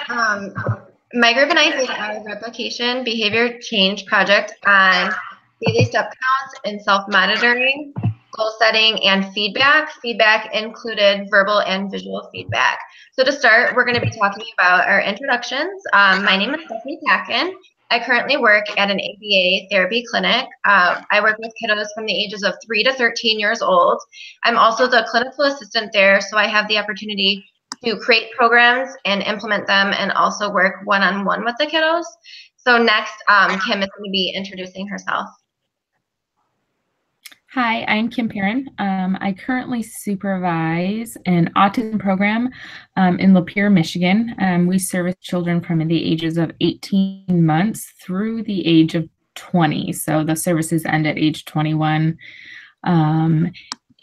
My group and I did a replication behavior change project on daily step counts and self-monitoring, goal setting, and feedback. Feedback included verbal and visual feedback. So to start, we're going to be talking about our introductions. My name is Stephanie Packen. I currently work at an ABA therapy clinic. I work with kiddos from the ages of 3 to 13 years old. I'm also the clinical assistant there, so I have the opportunity to create programs and implement them and also work one-on-one with the kiddos. So next, Kim is going to be introducing herself. Hi, I'm Kim Perrin. I currently supervise an autism program in Lapeer, Michigan. We service children from the ages of 18 months through the age of 20. So the services end at age 21.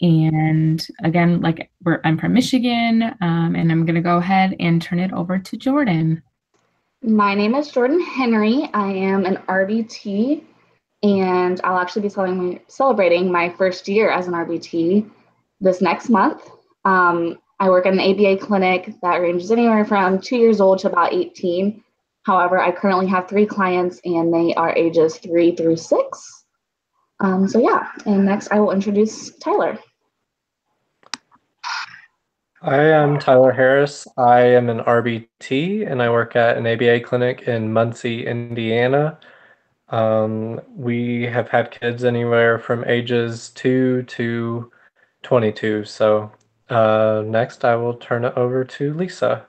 And again, I'm from Michigan, and I'm going to go ahead and turn it over to Jordan. My name is Jordan Henry. I am an RBT, and I'll actually be celebrating my first year as an RBT this next month. I work at an ABA clinic that ranges anywhere from 2 years old to about 18. However, I currently have 3 clients, and they are ages 3 through 6. So yeah, and next I will introduce Tyler. I am Tyler Harris. I am an RBT, and I work at an ABA clinic in Muncie, Indiana. We have had kids anywhere from ages 2 to 22. So next I will turn it over to Lisa.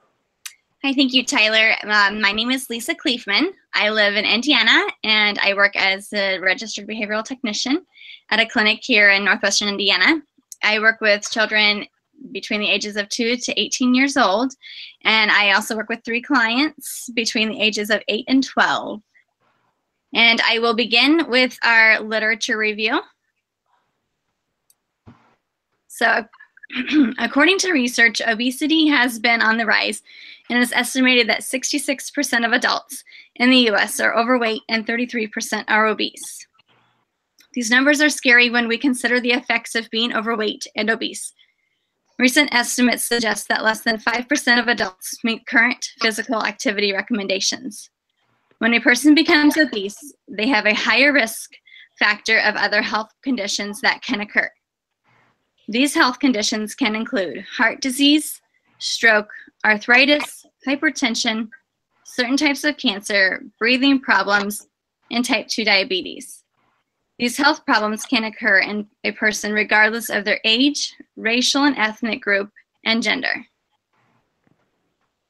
Hi, thank you, Tyler. My name is Lisa Kleefman. I live in Indiana, and I work as a registered behavioral technician at a clinic here in Northwestern Indiana. I work with children between the ages of 2 to 18 years old, and I also work with 3 clients between the ages of 8 and 12. And I will begin with our literature review. So according to research, obesity has been on the rise, and it's estimated that 66% of adults in the US are overweight and 33% are obese. These numbers are scary when we consider the effects of being overweight and obese. Recent estimates suggest that less than 5% of adults meet current physical activity recommendations. When a person becomes obese, they have a higher risk factor of other health conditions that can occur. These health conditions can include heart disease, stroke, arthritis, hypertension, certain types of cancer, breathing problems, and type 2 diabetes. These health problems can occur in a person regardless of their age, racial and ethnic group, and gender.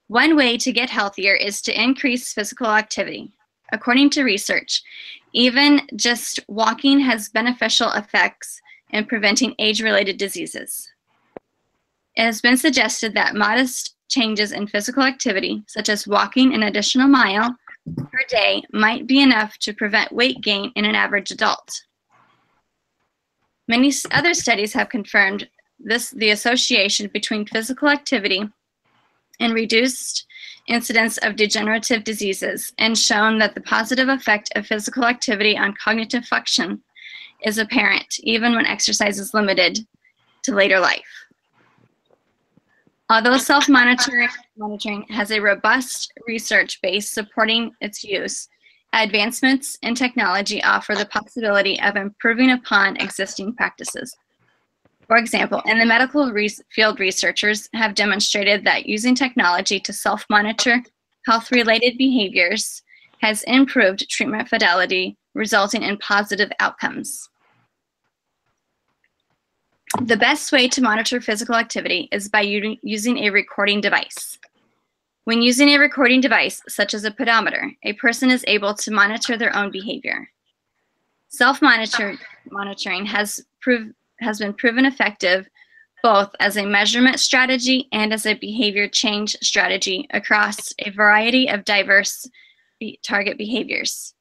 One way to get healthier is to increase physical activity. According to research, even just walking has beneficial effects in preventing age-related diseases. It has been suggested that modest changes in physical activity, such as walking an additional mile per day, might be enough to prevent weight gain in an average adult. Many other studies have confirmed the association between physical activity and reduced incidence of degenerative diseases, and shown that the positive effect of physical activity on cognitive function is apparent even when exercise is limited to later life. Although self-monitoring has a robust research base supporting its use, advancements in technology offer the possibility of improving upon existing practices. For example, in the medical field, researchers have demonstrated that using technology to self-monitor health-related behaviors has improved treatment fidelity, resulting in positive outcomes. The best way to monitor physical activity is by using a recording device. When using a recording device, such as a pedometer, a person is able to monitor their own behavior. Self-monitoring has been proven effective both as a measurement strategy and as a behavior change strategy across a variety of diverse target behaviors.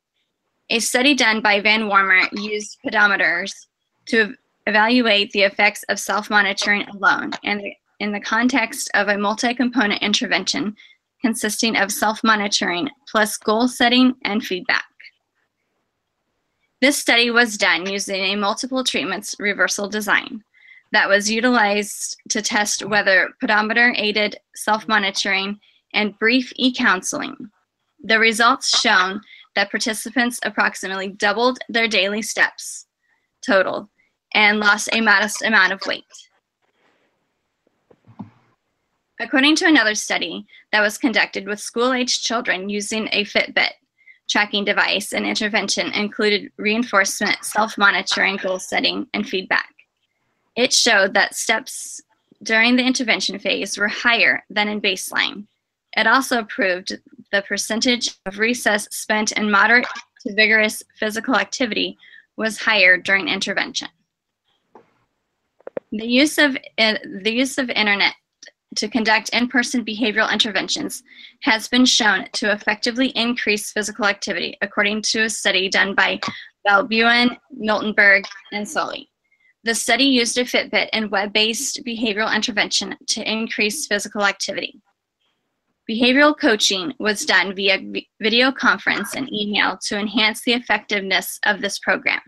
A study done by Van Wormer used pedometers to evaluate the effects of self-monitoring alone and in the context of a multi-component intervention consisting of self-monitoring plus goal setting and feedback. This study was done using a multiple treatments reversal design that was utilized to test whether pedometer-aided self-monitoring and brief e-counseling. The results shown that participants approximately doubled their daily steps total and lost a modest amount of weight. According to another study that was conducted with school-aged children using a Fitbit tracking device, an intervention included reinforcement, self-monitoring, goal setting, and feedback. It showed that steps during the intervention phase were higher than in baseline. It also proved the percentage of recess spent in moderate to vigorous physical activity was higher during intervention. The use of internet to conduct in-person behavioral interventions has been shown to effectively increase physical activity, according to a study done by Valbuen, Miltenberg, and Sully. The study used a Fitbit and web-based behavioral intervention to increase physical activity. Behavioral coaching was done via video conference and email to enhance the effectiveness of this program.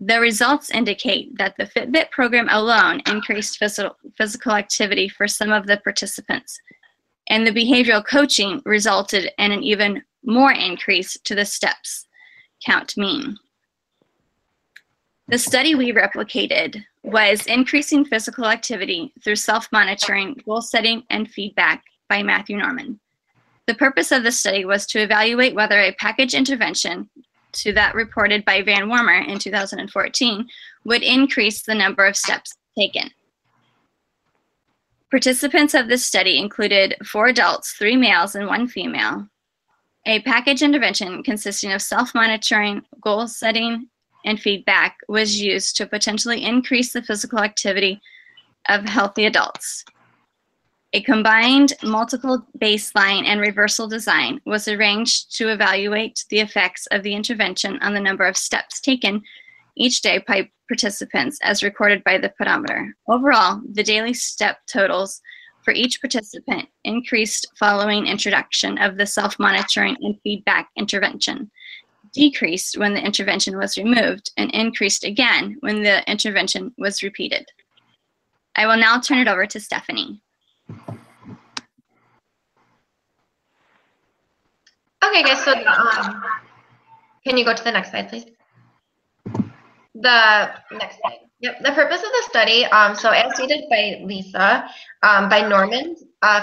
The results indicate that the Fitbit program alone increased physical activity for some of the participants, and the behavioral coaching resulted in an even more increase to the steps count mean. The study we replicated was increasing physical activity through self-monitoring, goal setting, and feedback by Matthew Norman. The purpose of the study was to evaluate whether a package intervention to that reported by Van Wormer in 2014 would increase the number of steps taken. Participants of this study included 4 adults, 3 males, and 1 female. A package intervention consisting of self-monitoring, goal setting, and feedback was used to potentially increase the physical activity of healthy adults. A combined multiple baseline and reversal design was arranged to evaluate the effects of the intervention on the number of steps taken each day by participants as recorded by the pedometer. Overall, the daily step totals for each participant increased following introduction of the self-monitoring and feedback intervention, decreased when the intervention was removed, and increased again when the intervention was repeated. I will now turn it over to Stephanie. Okay, guys, so can you go to the next slide, please? The next slide. Yep, the purpose of the study, so as stated by Lisa, by Norman,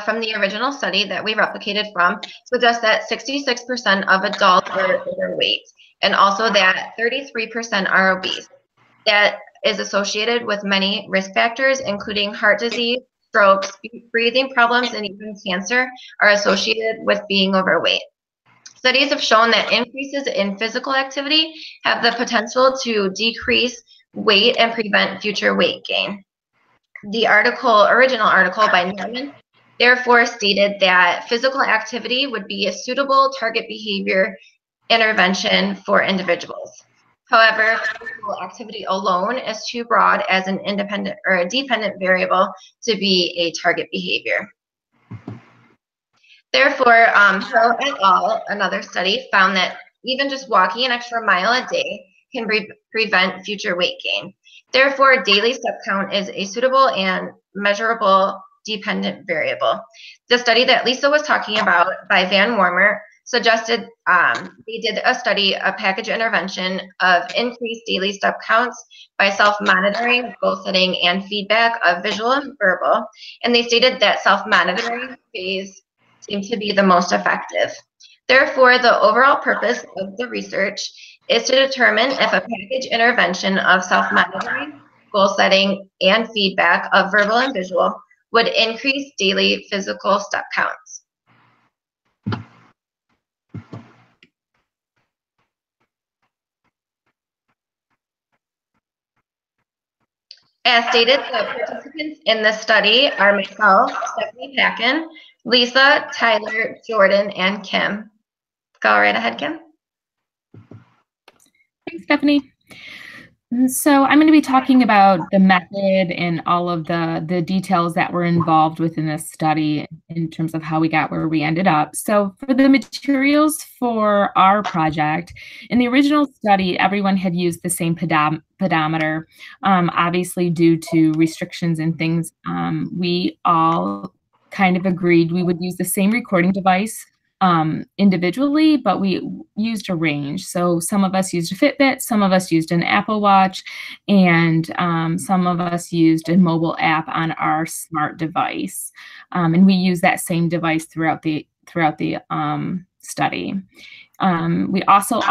from the original study that we replicated from, suggests that 66% of adults are overweight, and also that 33% are obese. That is associated with many risk factors, including heart disease, strokes, breathing problems, and even cancer are associated with being overweight. Studies have shown that increases in physical activity have the potential to decrease weight and prevent future weight gain. The original article by Norman, therefore stated that physical activity would be a suitable target behavior intervention for individuals. However, physical activity alone is too broad as an independent or a dependent variable to be a target behavior. Therefore, Hill et al., another study, found that even just walking an extra mile a day can prevent future weight gain. Therefore, daily step count is a suitable and measurable dependent variable. The study that Lisa was talking about by Van Wormer suggested they did a study, a package intervention of increased daily step counts by self-monitoring, goal setting, and feedback of visual and verbal. And they stated that self-monitoring phase seemed to be the most effective. Therefore, the overall purpose of the research is to determine if a package intervention of self-monitoring, goal setting, and feedback of verbal and visual would increase daily physical step counts. As stated, the participants in this study are myself, Stephanie Packin, Lisa, Tyler, Jordan, and Kim. Go right ahead, Kim. Thanks, Stephanie. So I'm going to be talking about the method and all of the details that were involved within this study in terms of how we got where we ended up. So for the materials for our project, in the original study, everyone had used the same pedometer. Obviously, due to restrictions and things, we all kind of agreed we would use the same recording device individually, but we used a range. So some of us used a Fitbit, some of us used an Apple Watch, and some of us used a mobile app on our smart device. And we used that same device throughout the study. We also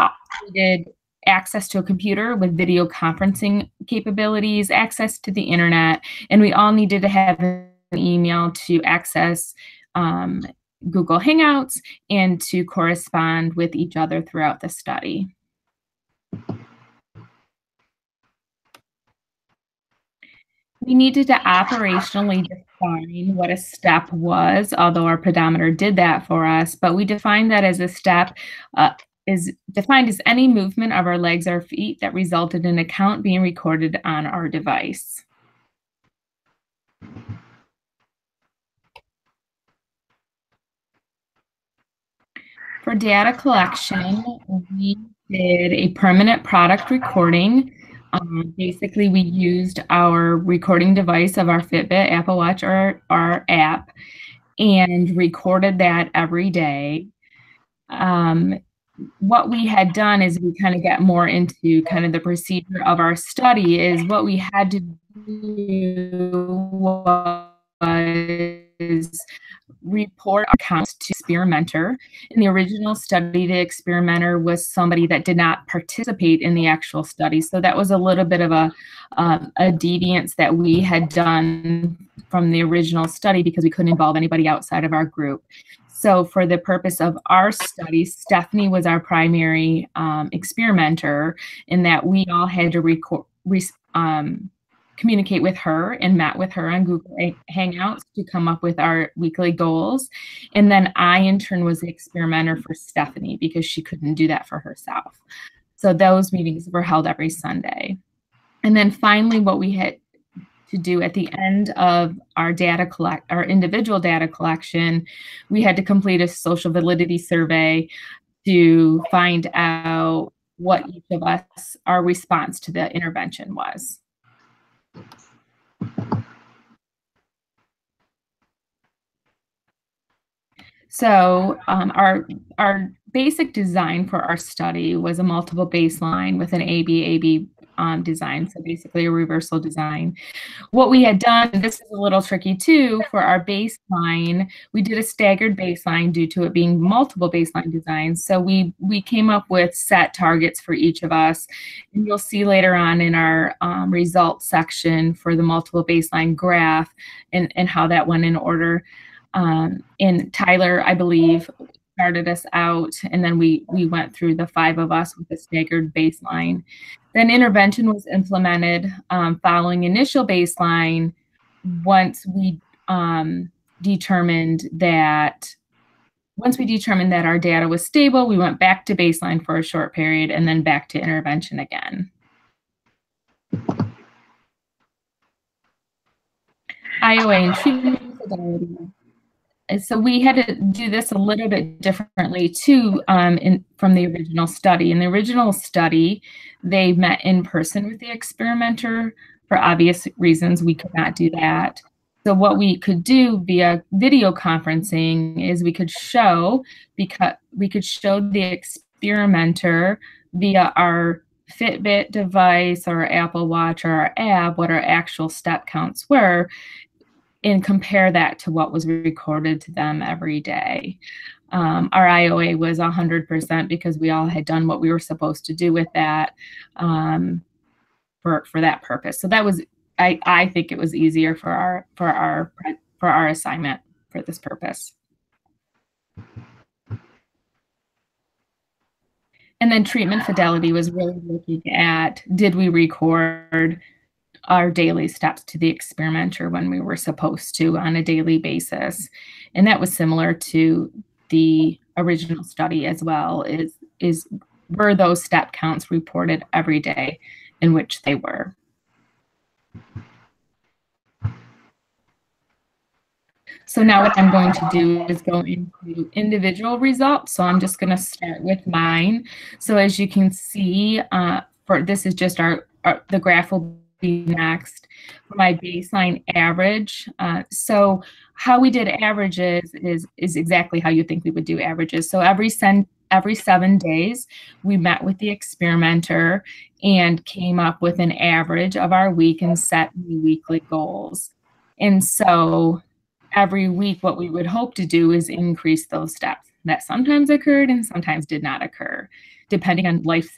needed access to a computer with video conferencing capabilities, access to the internet, and we all needed to have an email to access Google Hangouts and to correspond with each other throughout the study. We needed to operationally define what a step was, although our pedometer did that for us, but we defined that as a step is defined as any movement of our legs or feet that resulted in a count being recorded on our device. For data collection, we did a permanent product recording. Basically, we used our recording device of our Fitbit, Apple Watch, or our app, and recorded that every day. What we had done is we kind of got more into kind of the procedure of our study is what we had to do was report our counts to experimenter. In the original study, the experimenter was somebody that did not participate in the actual study. So that was a little bit of a deviance that we had done from the original study because we couldn't involve anybody outside of our group. So for the purpose of our study, Stephanie was our primary experimenter in that we all had to communicate with her and met with her on Google Hangouts to come up with our weekly goals. And then I, in turn, was the experimenter for Stephanie because she couldn't do that for herself. So those meetings were held every Sunday. And then finally, what we had to do at the end of our individual data collection, we had to complete a social validity survey to find out what each of us, our response to the intervention was. So our basic design for our study was a multiple baseline with an AB design, so basically a reversal design. What we had done, and this is a little tricky too, for our baseline, we did a staggered baseline due to it being multiple baseline designs. So we came up with set targets for each of us. And you'll see later on in our results section for the multiple baseline graph and how that went in order. And Tyler, I believe, started us out, and then we went through the 5 of us with a staggered baseline. Then intervention was implemented following initial baseline. Once we determined that our data was stable, we went back to baseline for a short period and then back to intervention again. IOA and treatment methodology. So we had to do this a little bit differently too from the original study. In the original study, they met in person with the experimenter. For obvious reasons, we could not do that. So what we could do via video conferencing is we could show the experimenter via our Fitbit device or Apple Watch or our app what our actual step counts were, and compare that to what was recorded to them every day. Our IOA was 100% because we all had done what we were supposed to do with that for that purpose. So that was, I think it was easier for our assignment for this purpose. And then treatment fidelity was really looking at, did we record our daily steps to the experimenter when we were supposed to on a daily basis? And that was similar to the original study as well, were those step counts reported every day, in which they were. So now what I'm going to do is go into individual results. So I'm just going to start with mine. So as you can see, this is just the graph will be next for my baseline average. So how we did averages is exactly how you think we would do averages. So every 7 days, we met with the experimenter and came up with an average of our week and set new weekly goals. And so every week, what we would hope to do is increase those steps. That sometimes occurred and sometimes did not occur, depending on life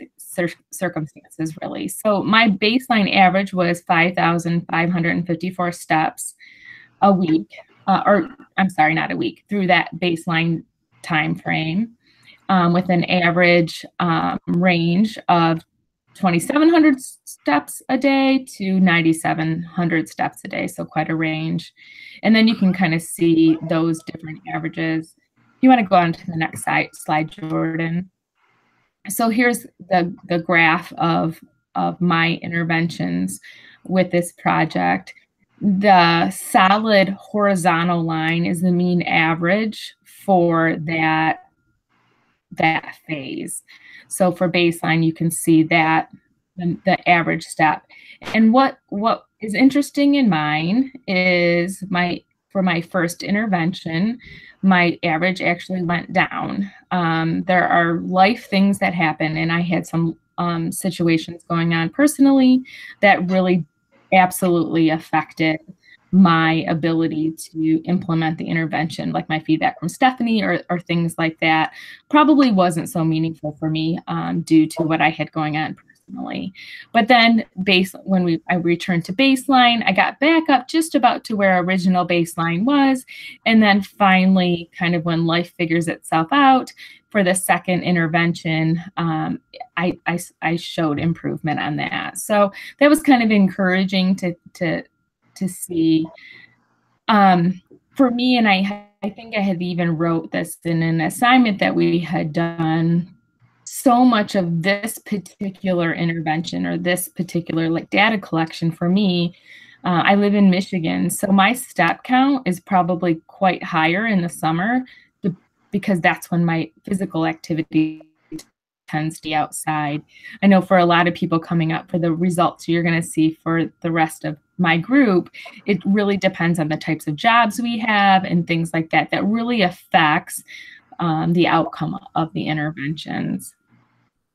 circumstances, really. So my baseline average was 5,554 steps a week, or I'm sorry, not a week, through that baseline time frame, with an average range of 2,700 steps a day to 9,700 steps a day, so quite a range. And then you can kind of see those different averages. You want to go on to the next slide, Jordan. So here's the graph of my interventions with this project. The solid horizontal line is the mean average for that phase. So for baseline, you can see that the average step. And what is interesting in mine is for my first intervention, my average actually went down. There are life things that happen, and I had some situations going on personally that really absolutely affected my ability to implement the intervention, like my feedback from Stephanie or things like that, probably wasn't so meaningful for me due to what I had going on personally. But then when I returned to baseline, I got back up just about to where original baseline was. And then finally, kind of when life figures itself out, for the second intervention, I showed improvement on that. So that was kind of encouraging to see. For me, and I think I had even wrote this in an assignment that we had done, so much of this particular intervention or this particular like data collection for me, I live in Michigan, so my step count is probably quite higher in the summer because that's when my physical activity tends to be outside. I know for a lot of people coming up for the results you're going to see for the rest of my group, it really depends on the types of jobs we have and things like that. That really affects the outcome of the interventions.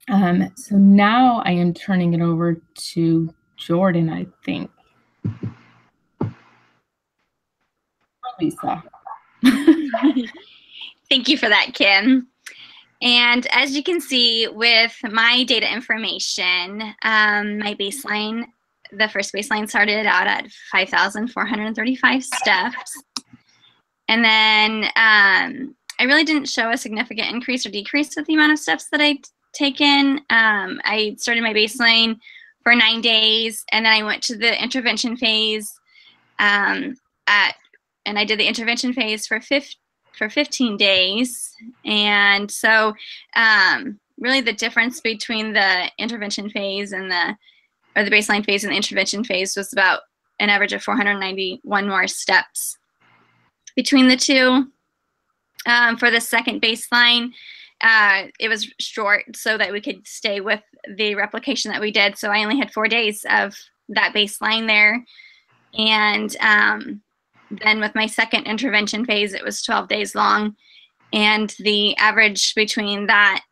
So now I am turning it over to Jordan, I think. Lisa. Thank you for that, Kim. And as you can see with my data information, my baseline, the first baseline started out at 5,435 steps. And then I really didn't show a significant increase or decrease with the amount of steps that I'd taken. I started my baseline for 9 days, and then I went to the intervention phase and I did the intervention phase for 15 days. And so really the difference between the intervention phase and the baseline phase and the intervention phase was about an average of 491 more steps between the two. For the second baseline, it was short so that we could stay with the replication that we did. So I only had 4 days of that baseline there. And then with my second intervention phase, it was 12 days long. And the average between that,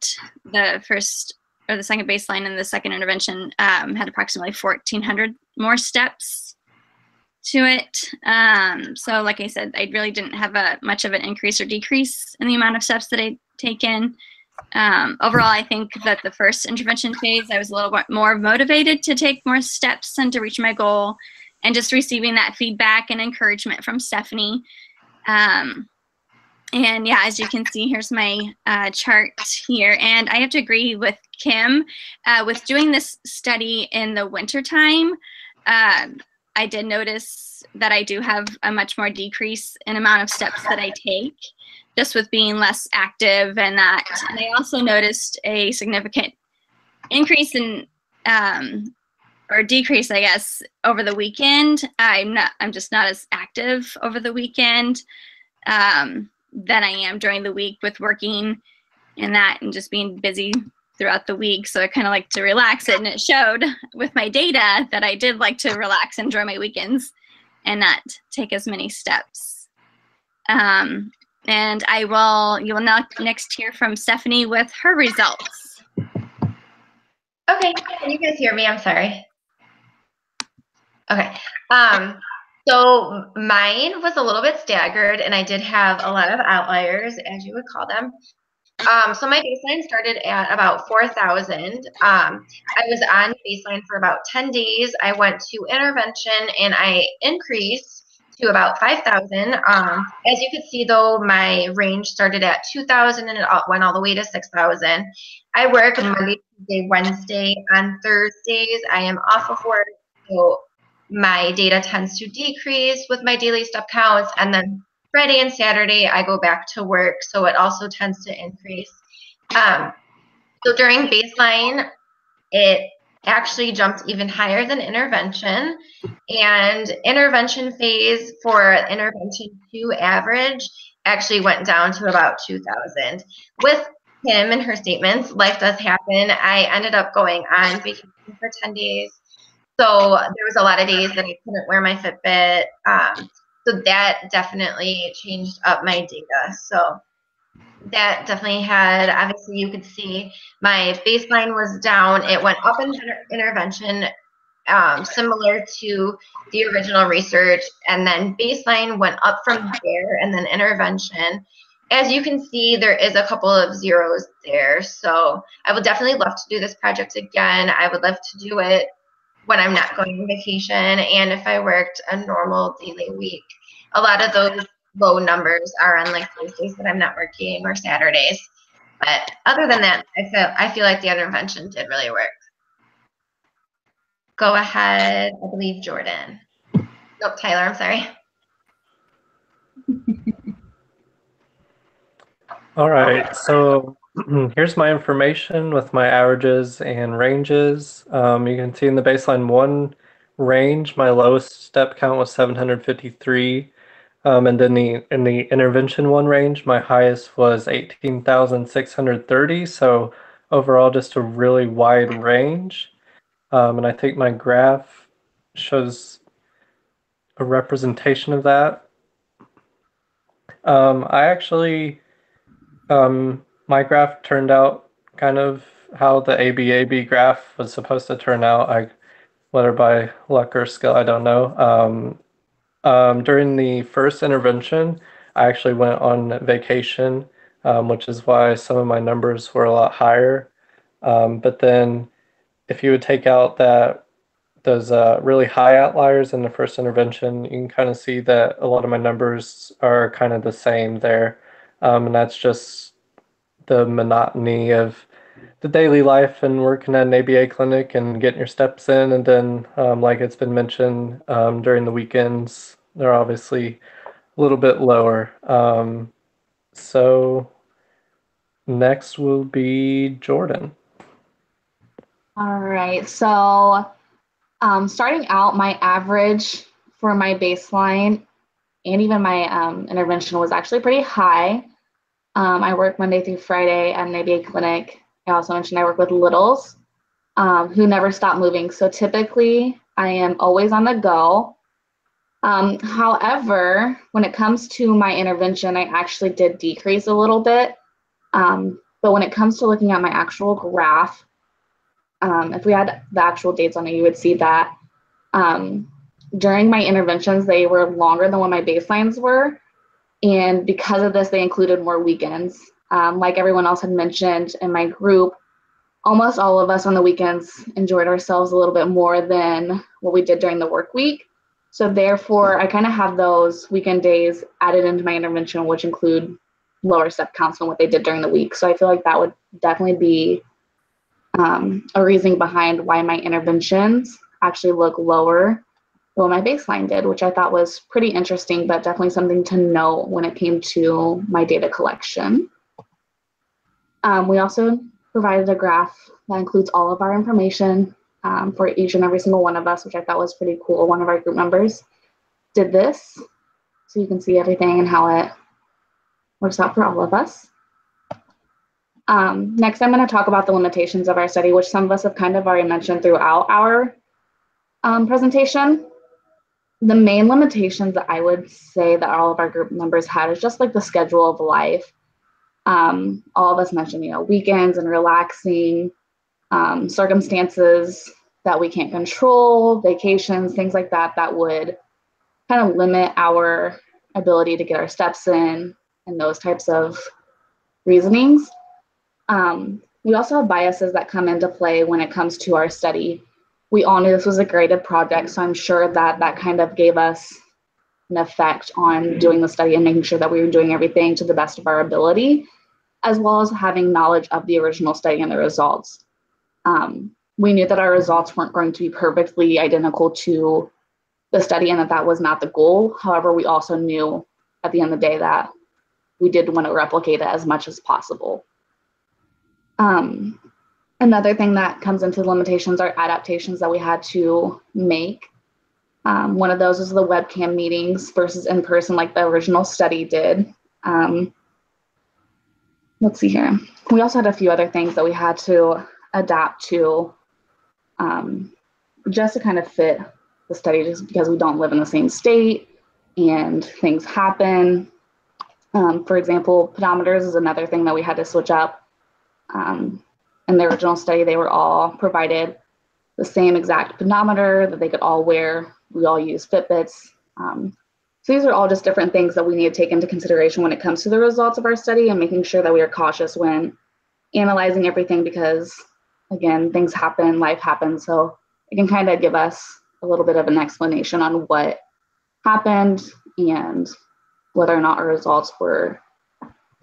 the first or the second baseline and the second intervention had approximately 1,400 more steps to it. So like I said, I really didn't have much of an increase or decrease in the amount of steps that I'd taken. Overall, I think that the first intervention phase, I was a little bit more motivated to take more steps and to reach my goal, and just receiving that feedback and encouragement from Stephanie. And yeah, as you can see, here's my chart here. And I have to agree with Kim. With doing this study in the wintertime, I did notice that I do have a much more decrease in amount of steps that I take, just with being less active and that. And I also noticed a significant increase in, or decrease, I guess, over the weekend. I'm just not as active over the weekend than I am during the week with working and that and just being busy throughout the week. So I kind of like to relax it. And it showed with my data that I did like to relax and enjoy my weekends and not take as many steps. And you will now next hear from Stephanie with her results. Okay, can you guys hear me? I'm sorry. Okay. So mine was a little bit staggered, and I did have a lot of outliers, as you would call them. So my baseline started at about 4,000. I was on baseline for about 10 days. I went to intervention, and I increased to about 5,000. As you can see, though, my range started at 2,000, and it went all the way to 6,000. I work Monday, Tuesday, Wednesday. On Thursdays, I am off of work, so my data tends to decrease with my daily step counts, and then Friday and Saturday I go back to work, so it also tends to increase. So during baseline, it actually jumped even higher than intervention, and intervention phase for intervention 2 average actually went down to about 2,000. With Kim and her statements, life does happen. I ended up going on vacation for 10 days. So there was a lot of days that I couldn't wear my Fitbit. So that definitely changed up my data. So that definitely had, obviously you could see my baseline was down. It went up in intervention, similar to the original research. And then baseline went up from there, and then intervention. As you can see, there is a couple of zeros there. So I would definitely love to do this project again. I would love to do it when I'm not going on vacation, and if I worked a normal daily week. A lot of those low numbers are on like Thursdays that I'm not working or Saturdays. But other than that, I feel like the intervention did really work. Go ahead, I believe Jordan. Nope, Tyler, I'm sorry. All right, so here's my information with my averages and ranges. You can see in the baseline 1 range, my lowest step count was 753. And then in the intervention 1 range, my highest was 18,630. So overall, just a really wide range. And I think my graph shows a representation of that. I actually, my graph turned out kind of how the ABAB graph was supposed to turn out. Whether by luck or skill, I don't know. During the first intervention, I actually went on vacation, which is why some of my numbers were a lot higher. But then if you would take out those really high outliers in the first intervention, you can kind of see that a lot of my numbers are kind of the same there. And that's just the monotony of the daily life and working at an ABA clinic and getting your steps in. And then, like it's been mentioned, during the weekends, they're obviously a little bit lower. So next will be Jordan. All right, so starting out, my average for my baseline and even my intervention was actually pretty high. I work Monday through Friday at an ABA clinic. I also mentioned I work with littles who never stop moving. So typically I am always on the go. However, when it comes to my intervention, I actually did decrease a little bit. But when it comes to looking at my actual graph, if we had the actual dates on it, you would see that during my interventions, they were longer than what my baselines were. And because of this, they included more weekends. Like everyone else had mentioned in my group, almost all of us on the weekends enjoyed ourselves a little bit more than what we did during the work week. So therefore, I kind of have those weekend days added into my intervention, which include lower step counts than what they did during the week. So I feel like that would definitely be a reason behind why my interventions actually look lower than what my baseline did, which I thought was pretty interesting, but definitely something to note when it came to my data collection. We also provided a graph that includes all of our information for each and every single one of us, which I thought was pretty cool. One of our group members did this, so you can see everything and how it works out for all of us. Next, I'm going to talk about the limitations of our study, which some of us have kind of already mentioned throughout our presentation. The main limitations that I would say that all of our group members had is just like the schedule of life. All of us mentioned, weekends and relaxing, circumstances that we can't control, vacations, things like that, that would kind of limit our ability to get our steps in and those types of reasonings. We also have biases that come into play when it comes to our study. We all knew this was a graded project, so I'm sure that that kind of gave us an effect on doing the study and making sure that we were doing everything to the best of our ability, as well as having knowledge of the original study and the results. We knew that our results weren't going to be perfectly identical to the study and that that was not the goal. However, we also knew at the end of the day that we did want to replicate it as much as possible. Another thing that comes into limitations are adaptations that we had to make. One of those is the webcam meetings versus in person like the original study did. Let's see here. We also had a few other things that we had to adapt to just to kind of fit the study, just because we don't live in the same state and things happen. For example, pedometers is another thing that we had to switch up. In the original study, they were all provided the same exact pedometer that they could all wear. We all use Fitbits. So these are all just different things that we need to take into consideration when it comes to the results of our study and making sure that we are cautious when analyzing everything because, again, things happen, life happens. So it can kind of give us a little bit of an explanation on what happened and whether or not our results were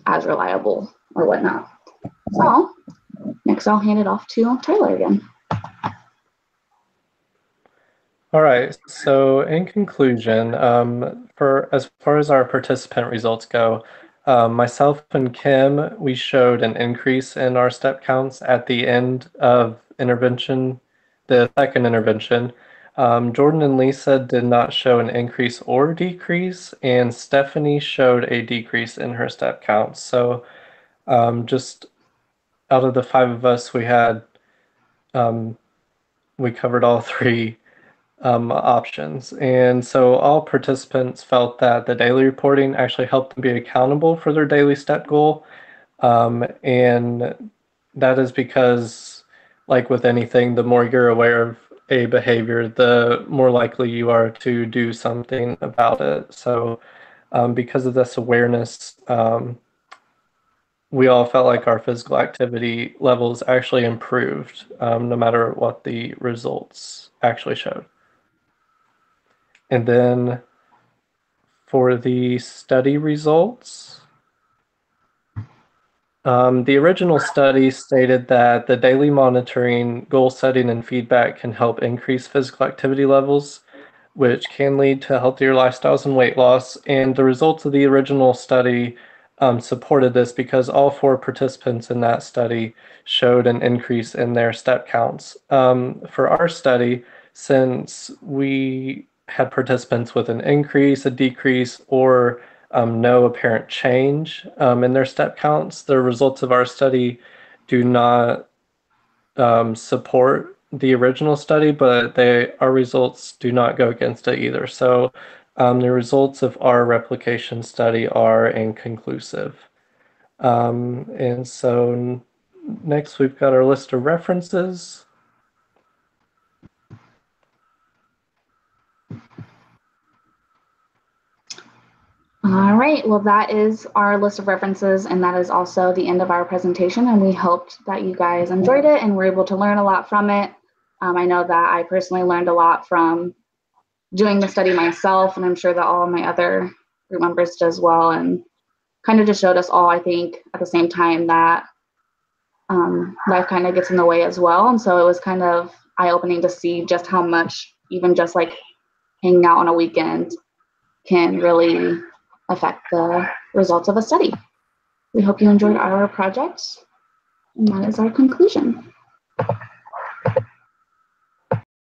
as reliable or whatnot. So next I'll hand it off to Tyler again. All right, so in conclusion, for as far as our participant results go, myself and Kim, we showed an increase in our step counts at the end of intervention, the second intervention. Jordan and Lisa did not show an increase or decrease, and Stephanie showed a decrease in her step counts. So just out of the 5 of us, we had, we covered all 3 options. And so all participants felt that the daily reporting actually helped them be accountable for their daily step goal. And that is because, like with anything, the more you're aware of a behavior, the more likely you are to do something about it. So because of this awareness, we all felt like our physical activity levels actually improved, no matter what the results actually showed. And then for the study results, the original study stated that the daily monitoring, goal setting, and feedback can help increase physical activity levels, which can lead to healthier lifestyles and weight loss. And the results of the original study supported this because all 4 participants in that study showed an increase in their step counts. For our study, since we had participants with an increase, a decrease, or no apparent change in their step counts, the results of our study do not support the original study, but our results do not go against it either. So the results of our replication study are inconclusive. And so next we've got our list of references. All right, well, that is our list of references, and that is also the end of our presentation, and we hoped that you guys enjoyed it and were able to learn a lot from it. I know that I personally learned a lot from doing the study myself, and I'm sure that all of my other group members did as well, and kind of just showed us all, I think, at the same time that life kind of gets in the way as well, and so it was kind of eye-opening to see just how much even just like hanging out on a weekend can really affect the results of a study. We hope you enjoyed our project, and that is our conclusion.